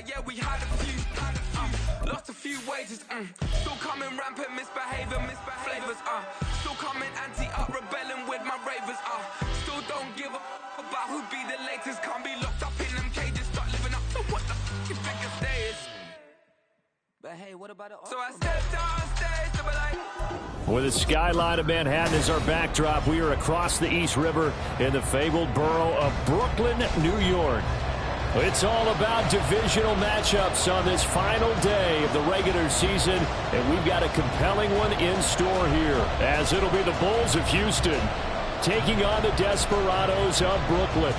yeah, we had a few. Lost a few wages, still coming rampant, misbehaving, flavors, still coming anti-up, rebelling with my ravers, still don't give a about who'd be the latest, can't be locked up in them cages, start living up to what the you think it stays. But hey, what about it? So I stepped on stage to be like... With the skyline of Manhattan as our backdrop, we are across the East River in the fabled borough of Brooklyn, New York. It's all about divisional matchups on this final day of the regular season, and we've got a compelling one in store here, as it'll be the Bulls of Houston taking on the Desperados of Brooklyn.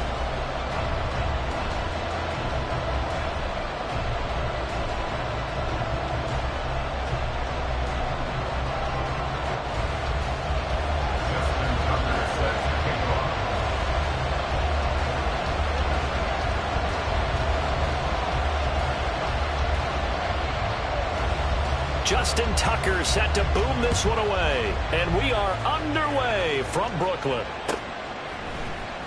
Justin Tucker set to boom this one away. And we are underway from Brooklyn.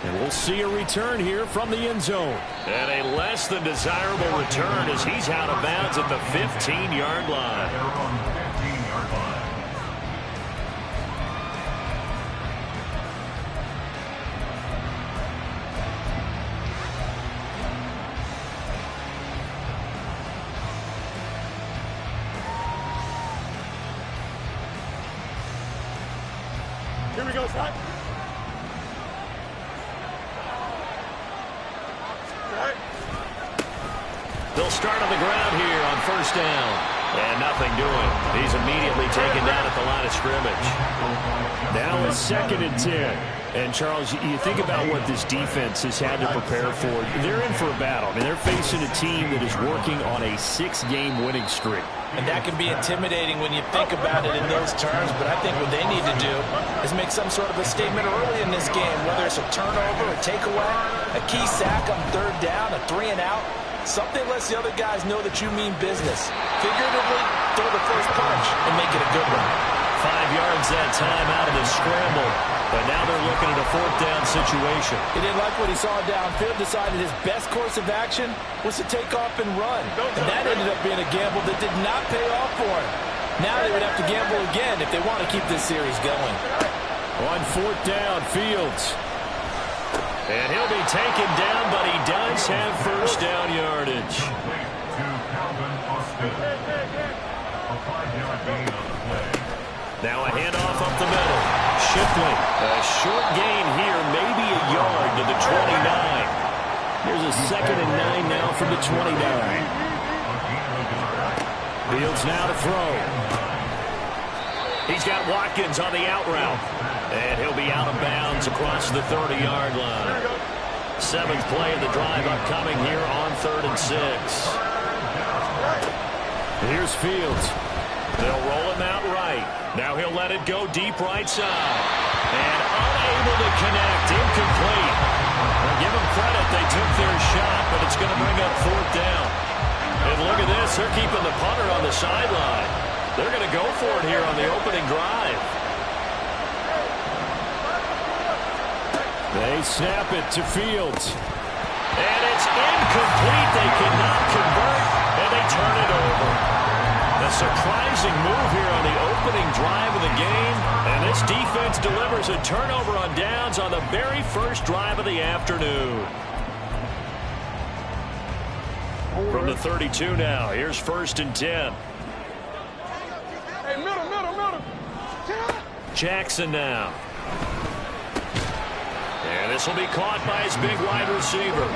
And we'll see a return here from the end zone. And a less than desirable return as he's out of bounds at the 15-yard line. Here we go, son. They'll start on the ground here on first down. And nothing doing. He's immediately taken down at the line of scrimmage. Now it's 2nd and 10. And, Charles, you think about what this defense has had to prepare for. They're in for a battle. I mean, they're facing a team that is working on a 6-game winning streak. And that can be intimidating when you think about it in those terms. But I think what they need to do is make some sort of a statement early in this game, whether it's a turnover, a takeaway, a key sack on 3rd down, a 3-and-out. Something lets the other guys know that you mean business. Figuratively, throw the first punch and make it a good one. 5 yards that time out of the scramble. But now they're looking at a 4th down situation. He didn't like what he saw downfield, decided his best course of action was to take off and run. And that ended up being a gamble that did not pay off for him. Now they would have to gamble again if they want to keep this series going. On 4th down, Fields. And he'll be taken down, but he does have first down yardage. Now a handoff up the middle. Shipley, a short gain here, maybe a yard to the 29. Here's a 2nd and 9 now from the 29. Fields now to throw. He's got Watkins on the out route. And he'll be out of bounds across the 30-yard line. 7th play of the drive upcoming here on 3rd and 6. Here's Fields. They'll roll him out right. Now he'll let it go deep right side. And unable to connect. Incomplete. Well, give them credit. They took their shot, but it's going to bring up 4th down. And look at this. They're keeping the punter on the sideline. They're going to go for it here on the opening drive. They snap it to Fields. And it's incomplete. They cannot convert, and they turn it over. A surprising move here on the opening drive of the game. And this defense delivers a turnover on downs on the very first drive of the afternoon. From the 32 now, here's 1st and 10. Hey, middle. Jackson now. And this will be caught by his big wide receiver.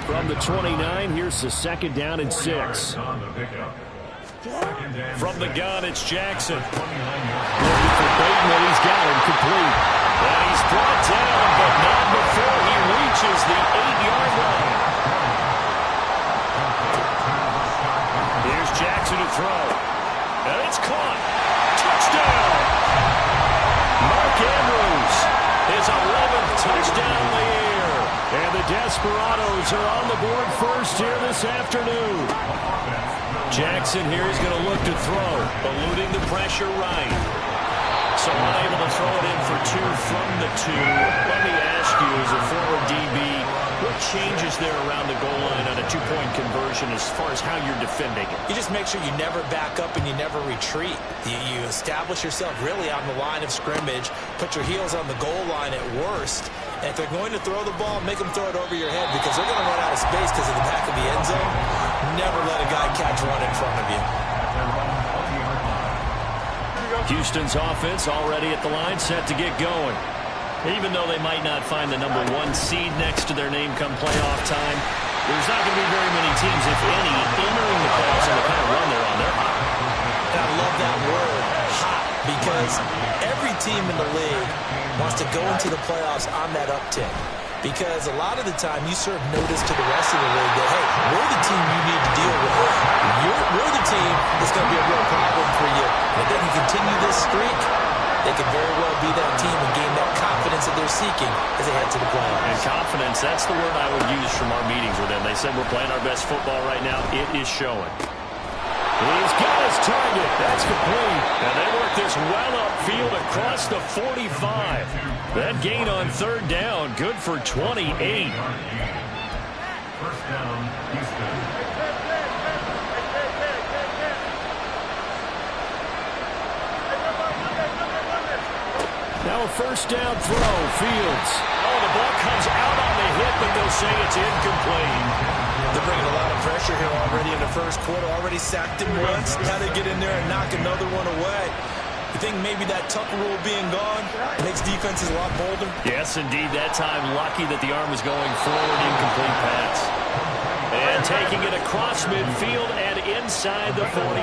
From the 29, here's the 2nd down and 6. From the gun, it's Jackson. Looking for Bateman, he's got him complete. And he's brought down, but not before he reaches the 8-yard line. Here's Jackson to throw. And it's caught. Touchdown! Mark Andrews, his 11th touchdown of the year. And the Desperados are on the board first here this afternoon. Jackson here is going to look to throw, eluding the pressure right. So unable to throw it in for 2 from the 2. Let me ask you, as a former DB, what changes there around the goal line on a two-point conversion as far as how you're defending it? You just make sure you never back up and you never retreat. You establish yourself really on the line of scrimmage, put your heels on the goal line at worst, and if they're going to throw the ball, make them throw it over your head because they're going to run out of space because of the back of the end zone. Never let a guy catch one in front of you. Houston's offense already at the line, set to get going. Even though they might not find the number 1 seed next to their name come playoff time, there's not going to be very many teams, if any, entering the playoffs and the kind of run they're on. They're hot. And I love that word, hot, because every team in the league wants to go into the playoffs on that uptick. Because a lot of the time you serve notice to the rest of the league that, hey, we're the team you need to deal with. We're the team that's going to be a real problem for you. And if they can continue this streak, they could very well be that team and gain that confidence that they're seeking as they head to the playoffs. And confidence, that's the word I would use from our meetings with them. They said we're playing our best football right now. It is showing. He's got his target. That's complete. And they work this well upfield across the 45. That gain on third down, good for 28. First down, Houston. Now a first down throw, Fields. Oh, the ball comes out on the hit, but they'll say it's incomplete. They're bringing a lot of pressure here already in the first quarter. Already sacked him once. Now they get in there and knock another one away. You think maybe that Tucker rule being gone makes defenses a lot bolder? Yes, indeed. That time, lucky that the arm was going forward, incomplete pass. And taking it across midfield and inside the 45.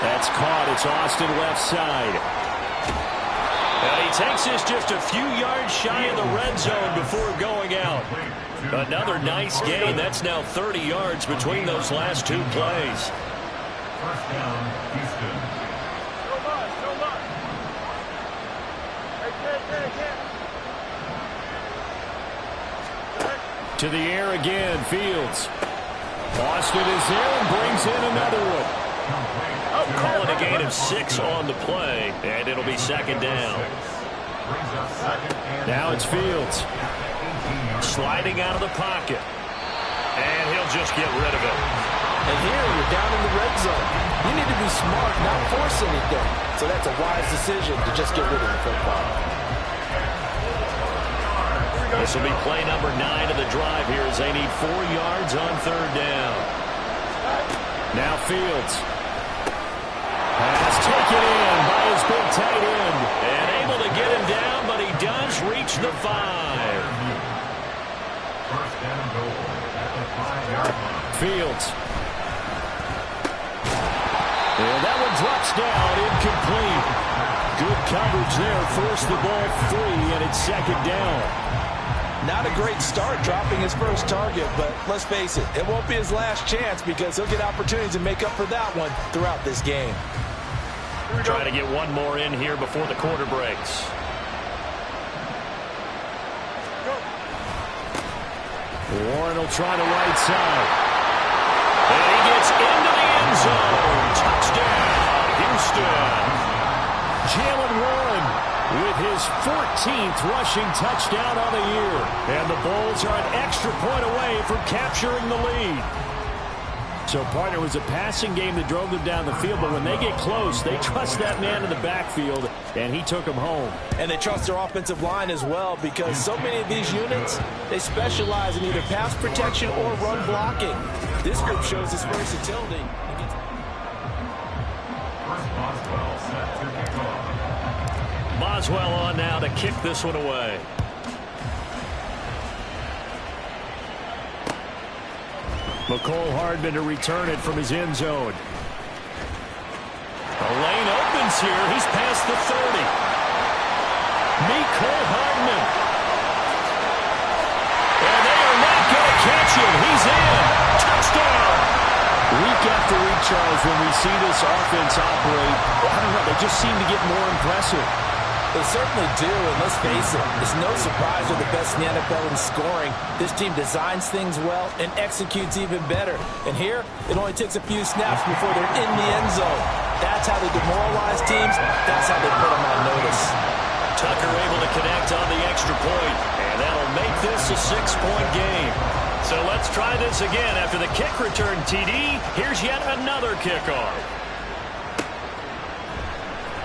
That's caught. It's Austin left side. And he takes this just a few yards shy of the red zone before going out. Another nice gain. That's now 30 yards between those last two plays. First down, Houston. To the air again, Fields. Austin is there and brings in another one. Calling a gain of 6 on the play, and it'll be second down. Now it's Fields. Sliding out of the pocket. And he'll just get rid of it. And here you're down in the red zone. You need to be smart, not force anything. So that's a wise decision to just get rid of the football. This will be play number 9 of the drive here as they need 4 yards on third down. Now Fields. Pass taken in by his big tight end. And able to get him down, but he does reach the 5. First down goal at the 5-yard line. Fields. And that one drops down, incomplete. Good coverage there, forced the ball free, and it's second down. Not a great start dropping his first target, but let's face it, it won't be his last chance because he'll get opportunities to make up for that one throughout this game. Trying to get one more in here before the quarter breaks. Warren will try the right side. And he gets into the end zone. Touchdown, Houston. Jalen Warren with his 14th rushing touchdown on the year. And the Bulls are an extra point away from capturing the lead. So, partner, it was a passing game that drove them down the field, but when they get close, they trust that man in the backfield, and he took them home. And they trust their offensive line as well because so many of these units, they specialize in either pass protection or run blocking. This group shows its versatility. Boswell set to kick off. Boswell on now to kick this one away. McCole Hardman to return it from his end zone. The lane opens here. He's past the 30. McCole Hardman. And they are not going to catch him. He's in. Touchdown. Week after week, Charles, when we see this offense operate, I don't know, they just seem to get more impressive. They certainly do, and let's face it, it's no surprise they're the best in the NFL in scoring. This team designs things well and executes even better. And here, it only takes a few snaps before they're in the end zone. That's how they demoralize teams. That's how they put them on notice. Tucker able to connect on the a 6-point game. So let's try this again. After the kick return TD, here's yet another kickoff.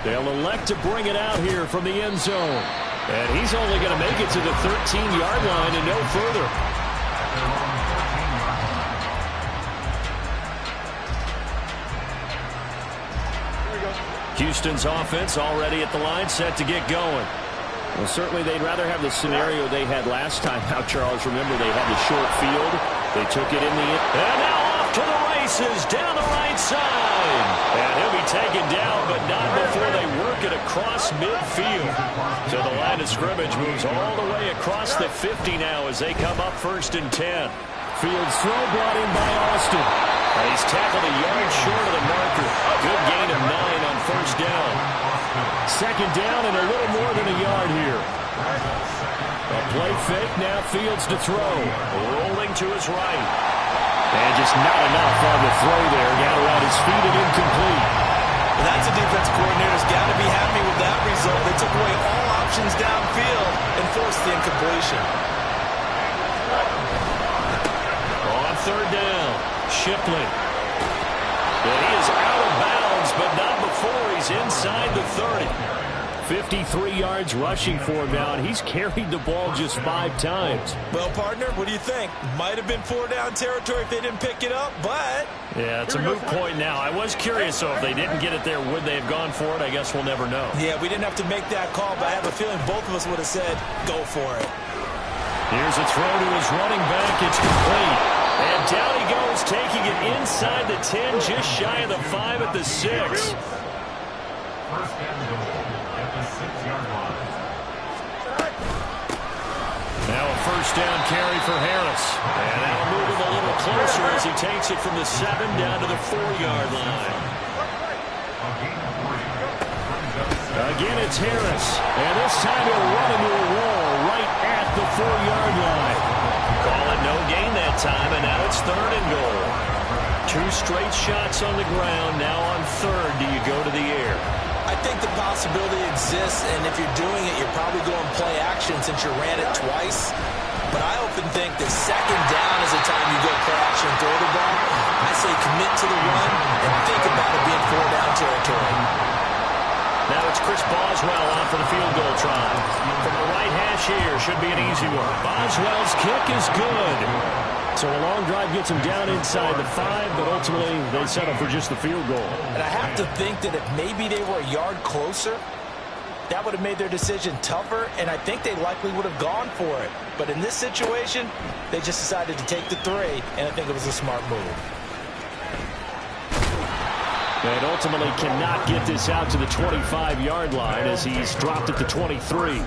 They'll elect to bring it out here from the end zone. And he's only going to make it to the 13-yard line and no further. Houston's offense already at the line, set to get going. Well, certainly they'd rather have the scenario they had last time out, Charles. Remember, they had the short field. They took it in the end. And now off to the races down the right side. And he'll be taken down, but not before they work it across midfield. So the line of scrimmage moves all the way across the 50 now as they come up 1st and 10. Fields throw brought in by Austin. He's tackled a yard short of the marker. Good gain of 9 on 1st down. 2nd down and a little more than a yard here. A play fake, now Fields to throw. Rolling to his right. And just not enough on the throw there. Got around his feet and incomplete. And that's a defense coordinator's got to be happy with that result. They took away all options downfield and forced the incompletion. On 3rd down, Shipley. And he is out of bounds, but not before he's inside the 30. 53 yards rushing for him now, and he's carried the ball just 5 times. Well, partner, what do you think? Might have been 4-down territory if they didn't pick it up, but... Yeah, it's a moot point now. I was curious, so if they didn't get it there, would they have gone for it? I guess we'll never know. Yeah, we didn't have to make that call, but I have a feeling both of us would have said, go for it. Here's a throw to his running back. It's complete. And down he goes, taking it inside the 10, just shy of the 5 at the 6. First and goal at the 6-yard line. Now a 1st down carry for Harris. And that'll move him a little closer as he takes it from the 7 down to the 4-yard line. Again, it's Harris. And this time he'll run into a wall right at the 4-yard line. Call it no gain that time, and now it's 3rd and goal. 2 straight shots on the ground. Now on 3rd, do you go to the air? I think the possibility exists, and if you're doing it, you're probably going play action since you ran it twice. But I often think that 2nd down is the time you go play action and throw the ball. I say commit to the run and think about it being 4-down territory. Now it's Chris Boswell on for the field goal try. From the right hash here, should be an easy one. Boswell's kick is good. So a long drive gets him down inside the 5, but ultimately they settle for just the field goal. And I have to think that if maybe they were a yard closer, that would have made their decision tougher, and I think they likely would have gone for it. But in this situation, they just decided to take the 3, and I think it was a smart move. And ultimately cannot get this out to the 25-yard line as he's dropped at the 23.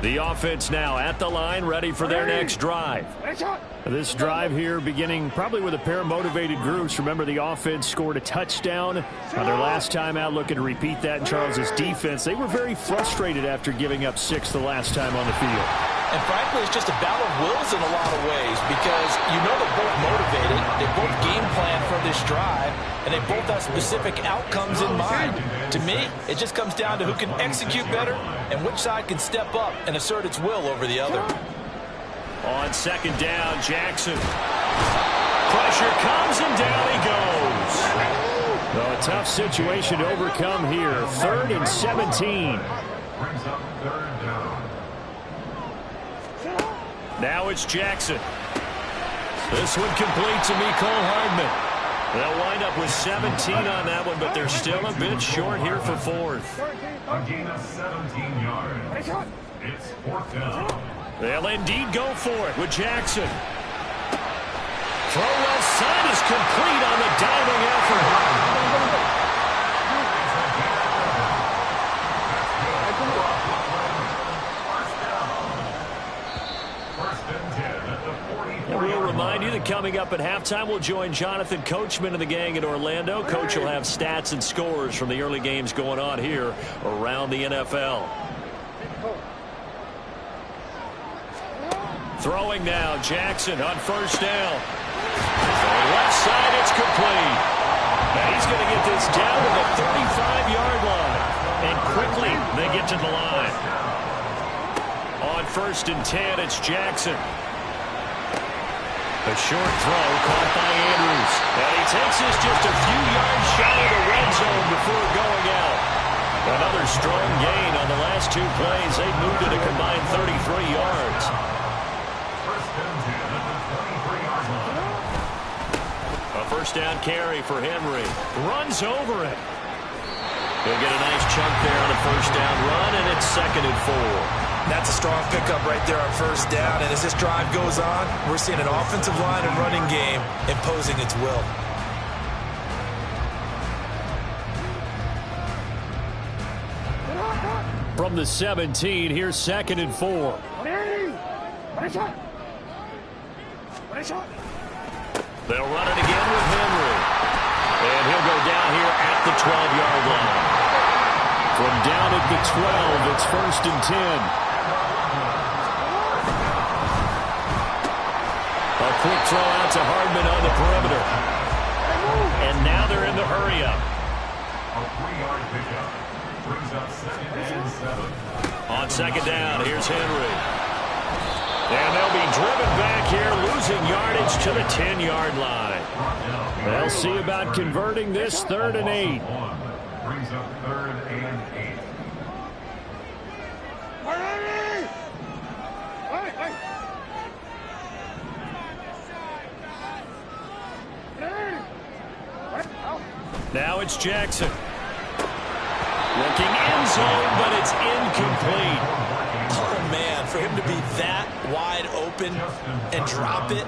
The offense now at the line, ready for their next drive. This drive here beginning probably with a pair of motivated groups. Remember, the offense scored a touchdown on their last time out, looking to repeat that in Charles's defense. They were very frustrated after giving up 6 the last time on the field. And frankly, it's just a battle of wills in a lot of ways because you know they're both motivated, they both game plan for this drive, and they both have specific outcomes in mind. To me, it just comes down to who can execute better and which side can step up and assert its will over the other. On 2nd down, Jackson. Pressure comes and down he goes. Well, a tough situation to overcome here. 3rd and 17. Brings up 3rd down. Now it's Jackson. This one complete to Mecole Hardman. They'll wind up with 17 on that one, but they're still a bit short here for 4th. A gain of 17 yards. It's 4th down. They'll indeed go for it with Jackson. Throw left side is complete on the diving effort. We'll remind you that coming up at halftime, we'll join Jonathan Coachman and the gang in Orlando. Coach will have stats and scores from the early games going on here around the NFL. Throwing now, Jackson on 1st down. Left side, it's complete. Now he's going to get this down to the 35-yard line. And quickly, they get to the line. On 1st and 10, it's Jackson. A short throw caught by Andrews. And he takes this just a few yards shy of the red zone before going out. Another strong gain on the last 2 plays. They've moved it a combined 33 yards. A first down carry for Henry. Runs over it. He'll get a nice chunk there on the first down run, and it's 2nd and 4. That's a strong pickup right there on first down. And as this drive goes on, we're seeing an offensive line and running game imposing its will. From the 17, here's 2nd and 4. They'll run it again with Henry. And he'll go down here at the 12-yard line. From down at the 12, it's 1st and 10. A quick throw out to Hardman on the perimeter. And now they're in the hurry-up. A 3-yard pickup brings up 2nd and 7. On 2nd down, here's Henry. And they'll be driven back here, losing yardage to the 10-yard line. They'll see about converting this 3rd and 8. Brings up 3rd and 8. Now it's Jackson. Looking end zone, but it's incomplete. Oh, man, for him to be that wide open and drop it.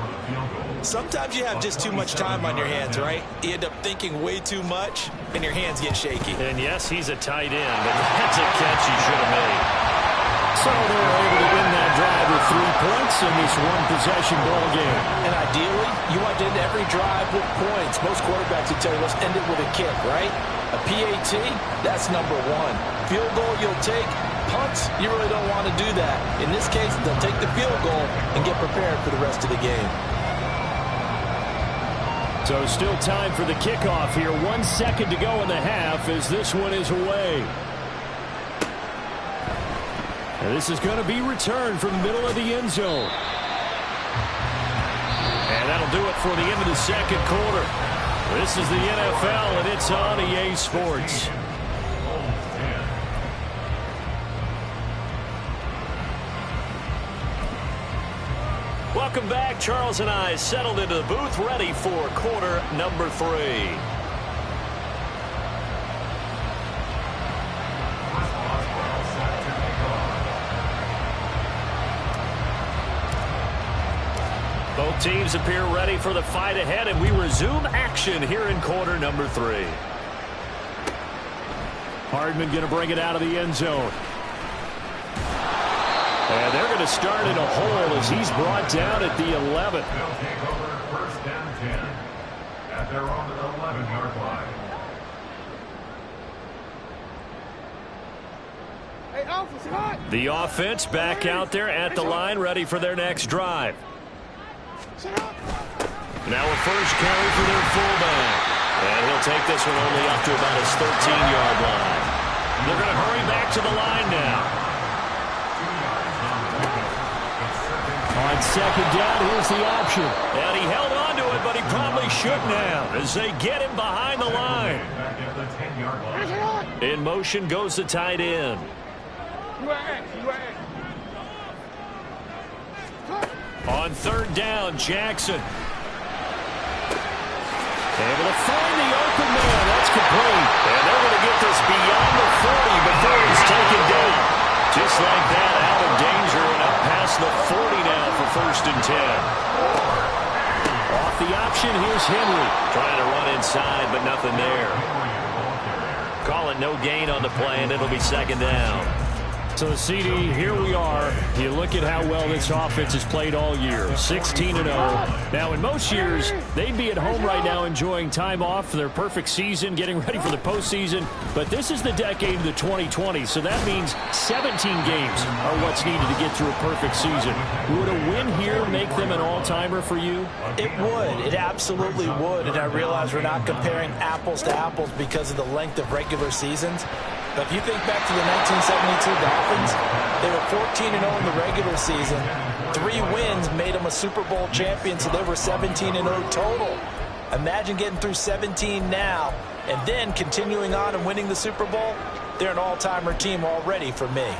Sometimes you have just too much time on your hands, right? You end up thinking way too much, and your hands get shaky. And yes, he's a tight end, but that's a catch he should have made. So they were able to win that drive with 3 points in this one-possession ball game. And ideally, you want to end every drive with points. Most quarterbacks would tell you, let's end it with a kick, right? A PAT, that's number 1. Field goal, you'll take. Punts, you really don't want to do that. In this case, they'll take the field goal and get prepared for the rest of the game. So still time for the kickoff here. 1 second to go in the half as this one is away. And this is going to be returned from the middle of the end zone. And that'll do it for the end of the 2nd quarter. This is the NFL, and it's on EA Sports. Welcome back. Charles and I settled into the booth, ready for quarter number 3. Both teams appear ready for the fight ahead, and we resume action here in quarter number 3. Hardman going to bring it out of the end zone. And they're going to start in a hole as he's brought down at the 11. They'll take over 1st and 10 at their own 11-yard line. The offense back out there at the line, ready for their next drive. Now a first carry for their fullback. And he'll take this one only up to about his 13-yard line. They're going to hurry back to the line now. On 2nd down, here's the option. And he held on to it, but he probably shouldn't have as they get him behind the line. In motion goes the tight end. On 3rd down, Jackson. Able to find the open man. That's complete. And they're going to get this beyond the 40 before he's taken down. Just like that, out of danger and up past the 40 now for 1st and 10. Off the option, here's Henry. Trying to run inside, but nothing there. Call it no gain on the play, and it'll be 2nd down. So, CD, here we are. You look at how well this offense has played all year, 16-0. Now, in most years, they'd be at home right now enjoying time off for their perfect season, getting ready for the postseason. But this is the decade of the 2020, so that means 17 games are what's needed to get through a perfect season. Would a win here make them an all-timer for you? It would. It absolutely would. And I realize we're not comparing apples to apples because of the length of regular seasons. But if you think back to the 1972 Dolphins, they were 14-0 in the regular season. 3 wins made them a Super Bowl champion, so they were 17-0 total. Imagine getting through 17 now and then continuing on and winning the Super Bowl. They're an all-timer team already for me.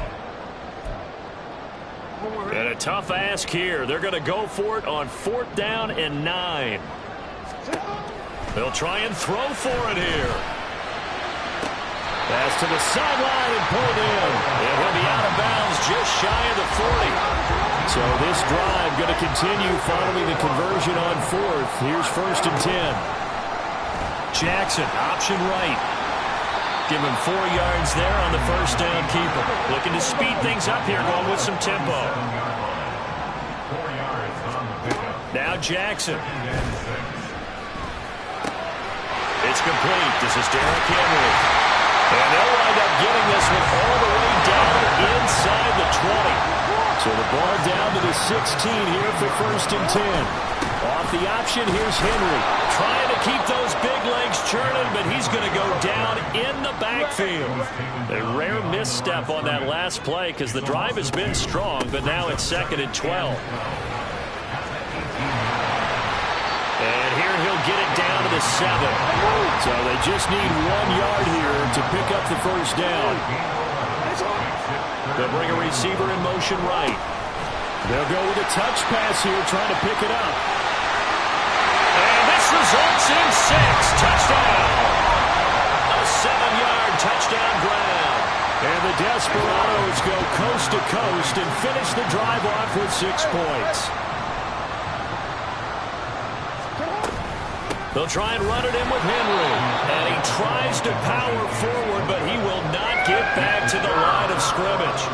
And a tough ask here. They're going to go for it on 4th down and 9. They'll try and throw for it here. Pass to the sideline and pulled in. And he'll be out of bounds just shy of the 40. So this drive going to continue following the conversion on 4th. Here's 1st and 10. Jackson, option right. Give him 4 yards there on the 1st down keeper. Looking to speed things up here, going with some tempo. Now Jackson. It's complete. This is Derrick Henry. And they'll wind up getting this one all the way down inside the 20. So the ball down to the 16 here for 1st and 10. Off the option, here's Henry. Trying to keep those big legs churning, but he's going to go down in the backfield. A rare misstep on that last play because the drive has been strong, but now it's 2nd and 12. And here he'll get it down to the 7. So they just need 1 yard here to pick up the 1st down. They'll bring a receiver in motion right. They'll go with a touch pass here, trying to pick it up. And this results in 6. Touchdown. A 7-yard touchdown grab. And the Desperados go coast to coast and finish the drive off with 6 points. They'll try and run it in with Henry. And he tries to power forward, but he will not get back to the line of scrimmage.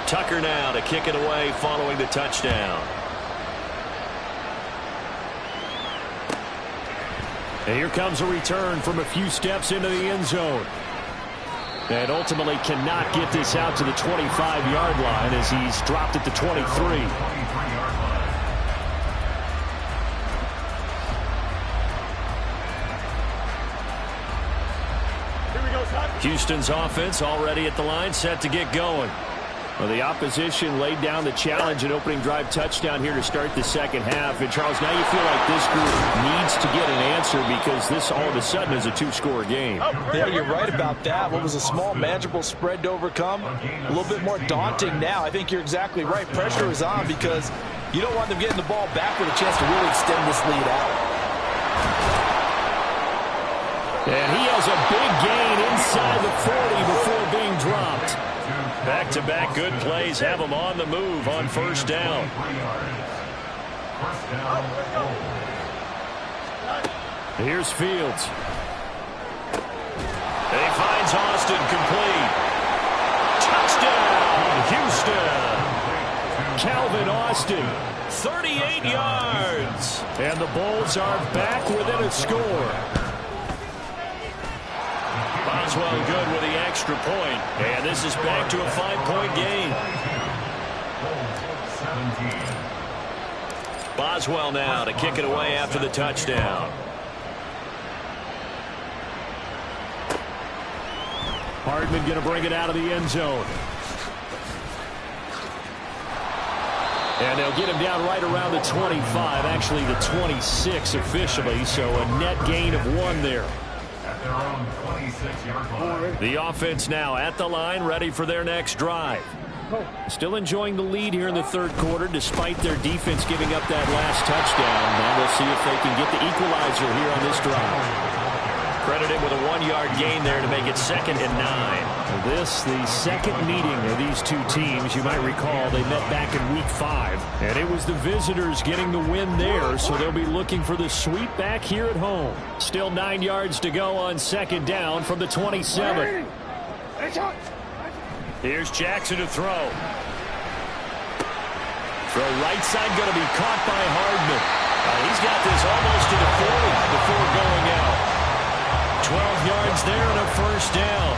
Tucker now to kick it away following the touchdown. And here comes a return from a few steps into the end zone. And ultimately cannot get this out to the 25-yard line as he's dropped at the 23. Houston's offense already at the line, set to get going. Well, the opposition laid down the challenge and opening drive touchdown here to start the 2nd half. And, Charles, now you feel like this group needs to get an answer because this all of a sudden is a 2-score game. Yeah, you're right about that. What was a small, manageable spread to overcome, a little bit more daunting now. I think you're exactly right. Pressure is on because you don't want them getting the ball back with a chance to really extend this lead out. And he has a big gain inside the 40 before being dropped. Back-to-back good plays have him on the move on 1st down. Here's Fields. He finds Austin complete. Touchdown, Houston. Calvin Austin, 38 yards. And the Bulls are back within a score. Boswell good with the extra point. And this is back to a 5-point game. Boswell now to kick it away after the touchdown. Hardman going to bring it out of the end zone. And they'll get him down right around the 25, actually the 26 officially, so a net gain of 1 there. The offense now at the line, ready for their next drive. Still enjoying the lead here in the 3rd quarter, despite their defense giving up that last touchdown. Now we'll see if they can get the equalizer here on this drive. Credited with a 1-yard gain there to make it 2nd and 9. This, the 2nd meeting of these two teams. You might recall they met back in Week 5. And it was the visitors getting the win there, so they'll be looking for the sweep back here at home. Still 9 yards to go on 2nd down from the 27. Here's Jackson to throw. Throw right side going to be caught by Hardman. He's got this almost to the 40 before going out. 12 yards there and a 1st down.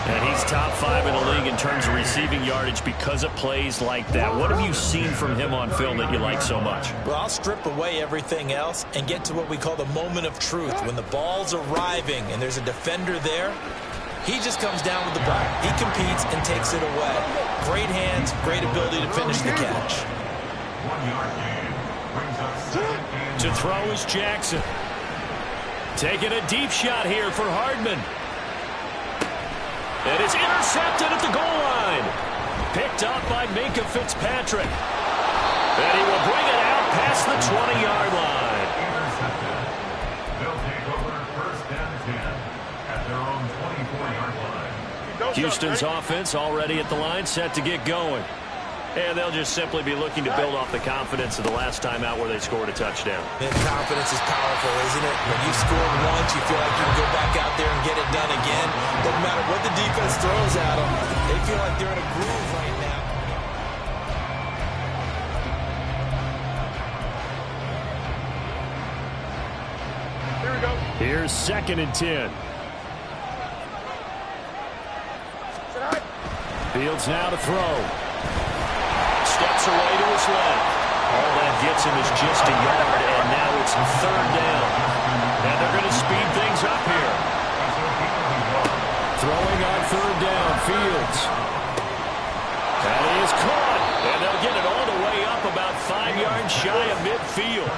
And he's top 5 in the league in terms of receiving yardage because of plays like that. What have you seen from him on film that you like so much? Well, I'll strip away everything else and get to what we call the moment of truth. When the ball's arriving and there's a defender there, he just comes down with the ball. He competes and takes it away. Great hands, great ability to finish the catch. 1 yard gain. Brings up 2nd and To throw is Jackson. Taking a deep shot here for Hardman. And it's intercepted at the goal line. Picked up by Minka Fitzpatrick. And he will bring it out past the 20-yard line. intercepted. They'll take over 1st and 10 at their own 24-yard line. Houston's offense already at the line, set to get going. And they'll just simply be looking to build off the confidence of the last time out where they scored a touchdown. And confidence is powerful, isn't it? When you scored once, you feel like you can go back out there and get it done again. Doesn't matter what the defense throws at them. They feel like they're in a groove right now. Here we go. Here's 2nd and 10. Fields now to throw. Steps away to his left. All that gets him is just a yard, and now it's 3rd down. And they're going to speed things up here. Throwing on 3rd down, Fields. That is caught, and they'll get it all the way up about 5 yards shy of midfield.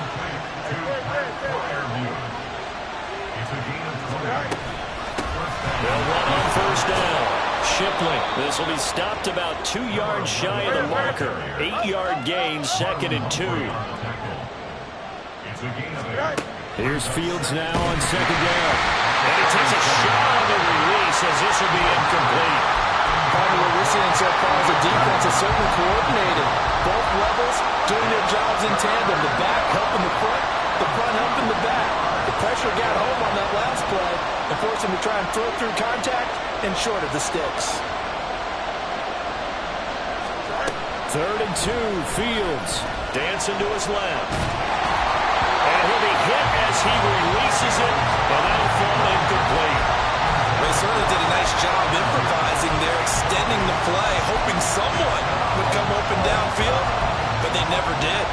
They'll run on 1st down. Shipley. This will be stopped about 2 yards shy of the marker. 8-yard gain, 2nd and 2. Here's Fields now on 2nd down. And he takes a shot on the release as this will be incomplete. Part of what we're seeing so far is the defense is certainly coordinated. Both levels doing their jobs in tandem. The back helping the front helping the back. The pressure got home on that last play and forced him to try and throw through contact and short of the sticks. 3rd and 2, Fields. Dancing to his left. And he'll be hit as he releases it, and that'll fall incomplete. They certainly did a nice job improvising there, extending the play, hoping someone would come open downfield, but they never did.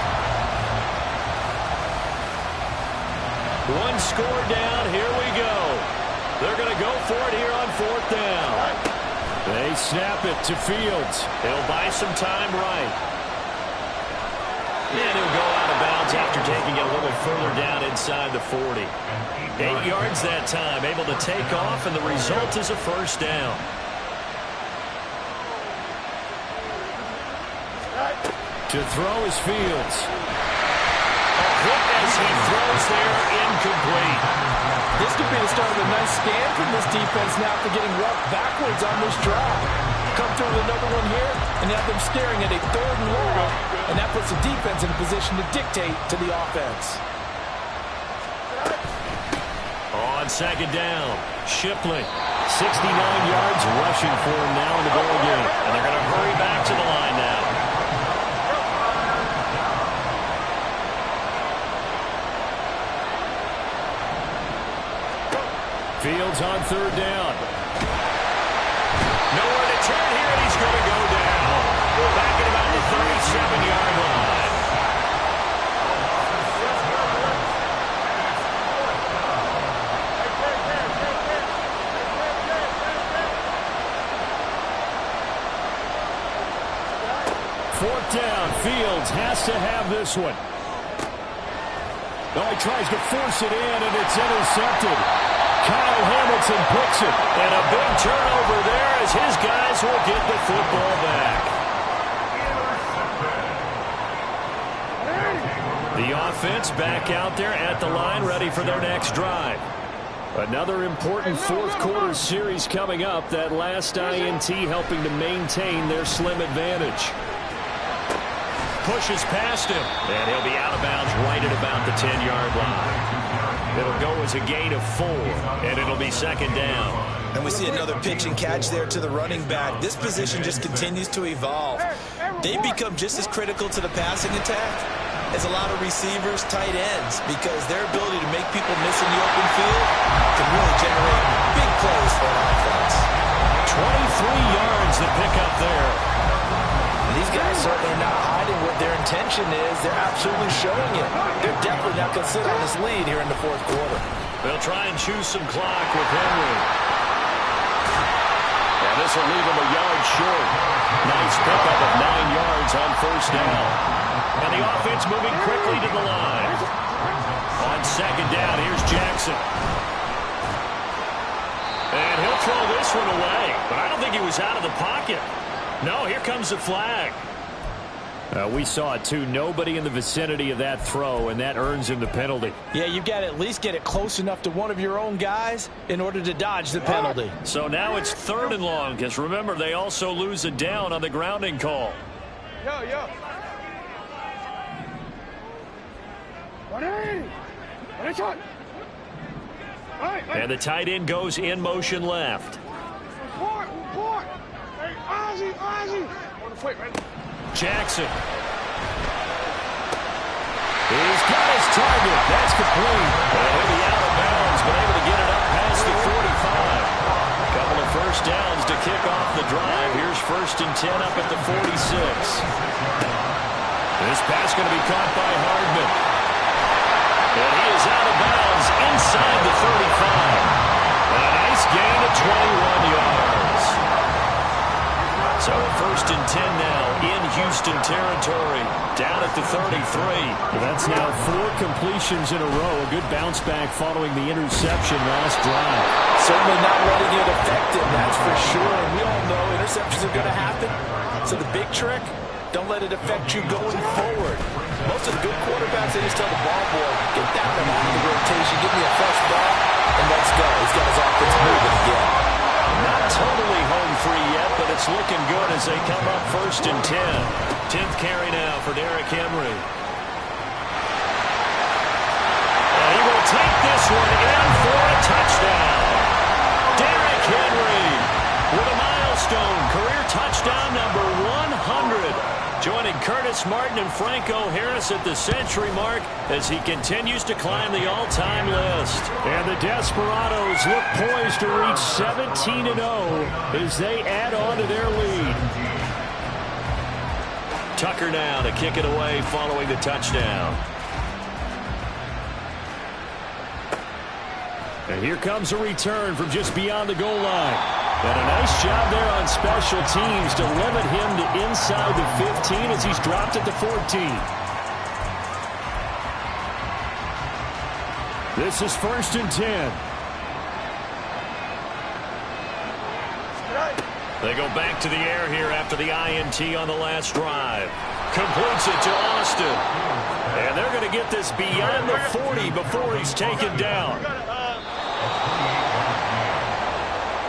One score down, here we go. They're going to go for it here on 4th down. They snap it to Fields. He'll buy some time right. And he'll go out of bounds after taking it a little further down inside the 40. 8 yards that time, able to take off, and the result is a 1st down. To throw is Fields. A hit as he throws there, incomplete. This could be the start of a nice stand from this defense now after getting roughed backwards on this drive. Come through with another one here and have them staring at a 3rd and long, and that puts the defense in a position to dictate to the offense. On 2nd down, Shipley, 69 yards rushing for him now in the ball game. And they're going to hurry back to the line now. Fields on 3rd down. Nowhere to turn here, and he's going to go down. Back at about the 37-yard line. Fourth down, Fields has to have this one. Oh, he tries to force it in, and it's intercepted. Kyle Hamilton picks it, and a big turnover there as his guys will get the football back. The offense back out there at the line, ready for their next drive. Another important 4th quarter series coming up. That last INT helping to maintain their slim advantage. Pushes past him, and he'll be out of bounds right at about the 10-yard line. It'll go as a gain of 4, and it'll be 2nd down. And we see another pitch and catch there to the running back. This position just continues to evolve. They become just as critical to the passing attack as a lot of receivers, tight ends, because their ability to make people miss in the open field can really generate big plays for an offense. there. These guys certainly are not hiding what their intention is. They're absolutely showing it. They're definitely not going to sit on this lead here in the fourth quarter. They'll try and choose some clock with Henry. And this will leave him a yard short. Nice pickup of 9 yards on first down. And the offense moving quickly to the line. On second down, here's Jackson. And he'll throw this one away. But I don't think he was out of the pocket. No, here comes the flag. We saw it, too. Nobody in the vicinity of that throw, and that earns him the penalty. Yeah, you've got to at least get it close enough to one of your own guys in order to dodge the penalty. So now it's 3rd and long, because remember, they also lose a down on the grounding call. Yo. And the tight end goes in motion left. Jackson. He's got his target. That's complete. He'll be out of bounds, but able to get it up past the 45. Couple of first downs to kick off the drive. Here's 1st and 10 up at the 46. This pass going to be caught by Hardman. And he is out of bounds inside the 35. And a nice gain of 21 yards. So 1st and 10 now in Houston territory, down at the 33. Well, that's now 4 completions in a row. A good bounce back following the interception last drive. Certainly not letting it affect him, that's for sure. And we all know interceptions are going to happen. So the big trick, don't let it affect you going forward. Most of the good quarterbacks, they just tell the ball boy, get down and out of the rotation, give me a fresh ball, and let's go. He's got his offense moving again. Not totally home free yet, but it's looking good as they come up 1st and 10. 10th carry now for Derrick Henry. And he will take this one in for a touchdown. Derrick Henry with a milestone career touchdown number 100. Joining Curtis Martin and Franco Harris at the century mark as he continues to climb the all-time list. And the Desperados look poised to reach 17-0 as they add on to their lead. Tucker now to kick it away following the touchdown. And here comes a return from just beyond the goal line. And a nice job there on special teams to limit him to inside the 15 as he's dropped at the 14. This is 1st and 10. They go back to the air here after the INT on the last drive. Completes it to Austin. And they're going to get this beyond the 40 before he's taken down.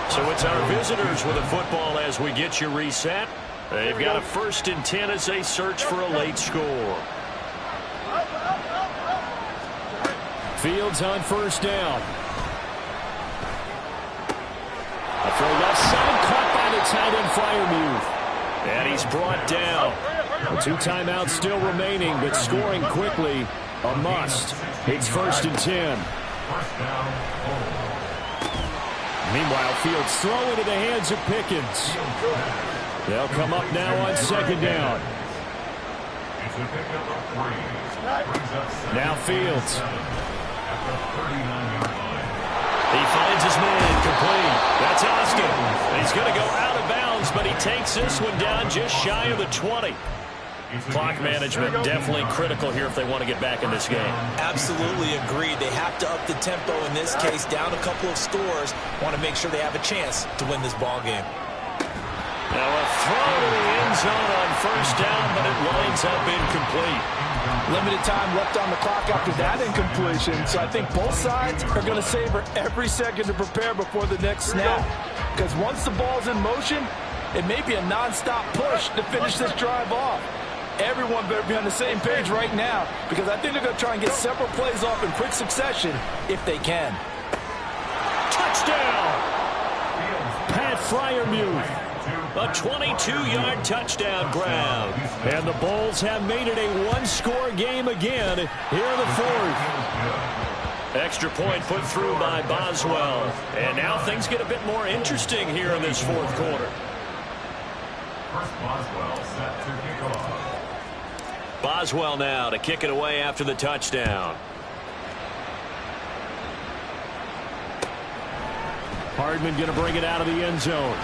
So it's our visitors with a football as we get you reset. They've got a 1st and 10 as they search for a late score. Fields on 1st down. A throw left side, caught by the tight end Freiermuth. And he's brought down. 2 timeouts still remaining, but scoring quickly, a must. It's 1st and 10. Meanwhile, Fields throw into the hands of Pickens. They'll come up now on 2nd down. Now Fields. He finds his man complete. That's Austin. He's going to go out of bounds, but he takes this one down just shy of the 20. Clock management definitely critical here if they want to get back in this game. Absolutely agreed. They have to up the tempo in this case, down a couple of scores. Want to make sure they have a chance to win this ball game. Now a throw to the end zone on 1st down, but it winds up incomplete. Limited time left on the clock after that incompletion, so I think both sides are going to savor every second to prepare before the next snap. Because once the ball's in motion, it may be a non-stop push to finish this drive off. Everyone better be on the same page right now, because I think they're going to try and get several plays off in quick succession if they can. Touchdown! Pat Freiermuth. A 22-yard touchdown grab. And the Bulls have made it a one-score game again here in the 4th. Extra point put through by Boswell. And now things get a bit more interesting here in this 4th quarter. First Boswell set to kick off. Boswell now to kick it away after the touchdown. Hardman going to bring it out of the end zone.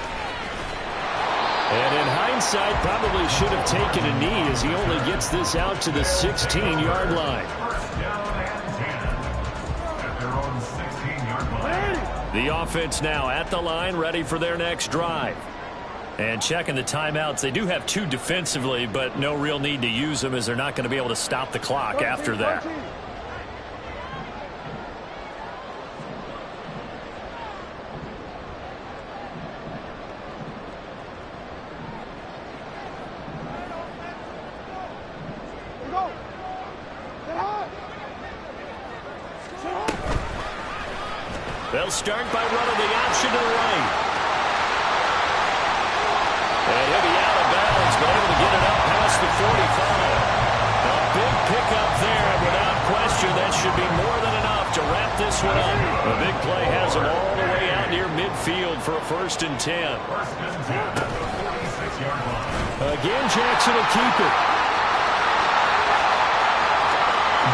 And in hindsight, probably should have taken a knee as he only gets this out to the 16-yard line. First down and 10 at their own 16-yard line. The offense now at the line, ready for their next drive. And checking the timeouts, they do have 2 defensively, but no real need to use them as they're not going to be able to stop the clock after that. They'll start by running the option to the right. And he'll be out of bounds, but able to get it up past the 45. A big pickup there, and without question, that should be more than enough to wrap this one up. The big play has him all the way out near midfield for a 1st and 10. First and 10 at the 46-yard line. Again, Jackson will keep it.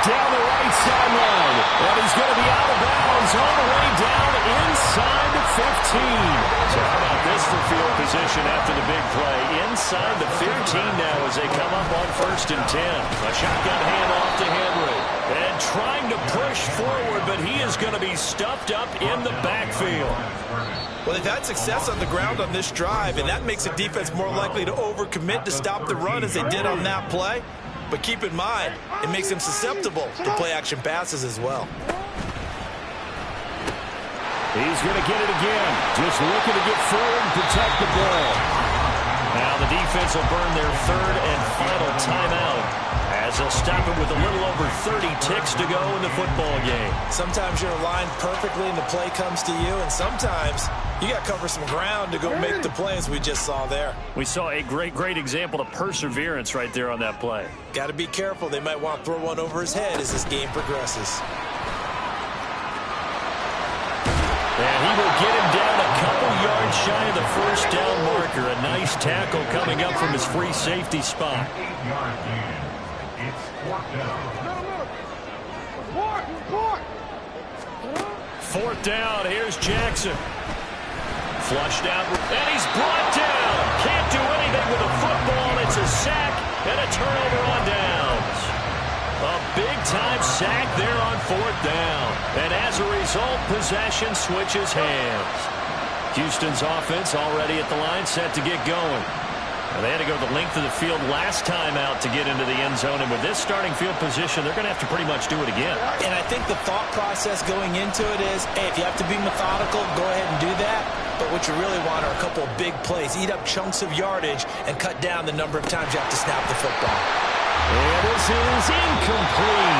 Down the right sideline, and he's going to be out of bounds all the way down inside the 15. So how about this for field position after the big play? Inside the 15 now as they come up on 1st and 10. A shotgun handoff to Henry. And trying to push forward, but he is going to be stuffed up in the backfield. Well, they've had success on the ground on this drive, and that makes a defense more likely to overcommit to stop the run as they did on that play. But keep in mind, it makes them susceptible to play-action passes as well. He's going to get it again. Just looking to get forward and protect the ball. Now the defense will burn their 3rd and final timeout as they'll stop it with a little over 30 ticks to go in the football game. Sometimes you're aligned perfectly and the play comes to you, and sometimes you got to cover some ground to go make the plays we just saw there. We saw a great example of perseverance right there on that play. Got to be careful. They might want to throw one over his head as this game progresses. And he will get him down a couple yards shy of the 1st down marker. A nice tackle coming up from his free safety spot. 8-yard gain. It's 4th down. 4th down. Here's Jackson. Flushed out, and he's brought down. Can't do anything with a football. It's a sack and a turnover on downs. A big-time sack there on 4th down. And as a result, possession switches hands. Houston's offense already at the line, set to get going. And they had to go the length of the field last time out to get into the end zone. And with this starting field position, they're going to have to pretty much do it again. And I think the thought process going into it is, hey, if you have to be methodical, go ahead and do that. But what you really want are a couple of big plays. Eat up chunks of yardage and cut down the number of times you have to snap the football. And this is incomplete.